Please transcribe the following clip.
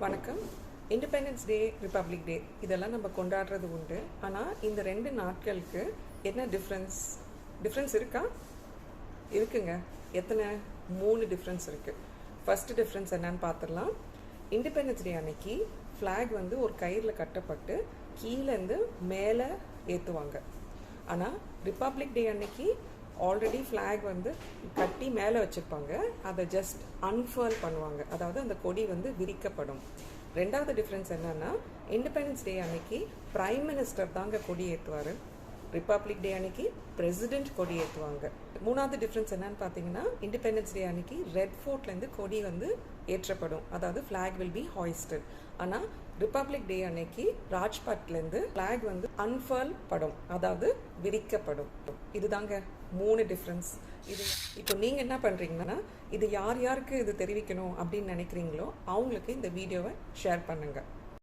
வணக்கம். Independence day, republic டே இதெல்லாம் நம்ம கொண்டாடுறது உண்டு. ஆனால் இந்த 2 நாட்களுக்கு என்ன டிஃப்ரென்ஸ் இருக்கா? இருக்குங்க. எத்தனை? 3 டிஃப்ரென்ஸ் இருக்குது. ஃபர்ஸ்ட் டிஃப்ரென்ஸ் என்னன்னு பார்த்துடலாம். இண்டிபெண்டன்ஸ் டே அன்னைக்கு ஃப்ளாக் வந்து ஒரு கயிறில் கட்டப்பட்டு கீழேருந்து மேலே ஏற்றுவாங்க. ஆனால் ரிப்பப்ளிக் டே அன்னைக்கு ஆல்ரெடி ஃப்ளாக் வந்து கட்டி மேலே வச்சுருப்பாங்க, அதை ஜஸ்ட் அன்ஃபர்ல் பண்ணுவாங்க, அதாவது அந்த கொடி வந்து விரிக்கப்படும். ரெண்டாவது டிஃப்ரென்ஸ் என்னன்னா, இண்டிபெண்டன்ஸ் டே அன்னைக்கு பிரைம் மினிஸ்டர் தாங்க கொடி ஏற்றுவார், ரிப்பப்ளிக் டே அன்னைக்கு பிரசிடென்ட் கொடி ஏற்றுவாங்க. மூணாவது டிஃப்ரென்ஸ் என்னன்னு பார்த்தீங்கன்னா, இண்டிபெண்டன்ஸ் டே அன்னைக்கு ரெட் ஃபோர்ட்லேருந்து கொடி வந்து ஏற்றப்படும், அதாவது ஃப்ளாக் வில் பி ஹாய்ஸ்டட். ஆனால் ரிப்பப்ளிக் டே அன்னைக்கு ராஜ்பாட்லேருந்து ஃப்ளாக் வந்து அன்ஃபர்ல் படும், அதாவது விரிக்கப்படும். இதுதாங்க 3 டிஃப்ரென்ஸ். இது இப்போ நீங்கள் என்ன பண்ணுறீங்கன்னா, இது யாருக்கு இது தெரிவிக்கணும் அப்படின்னு நினைக்கிறீங்களோ அவங்களுக்கு இந்த வீடியோவை ஷேர் பண்ணுங்கள்.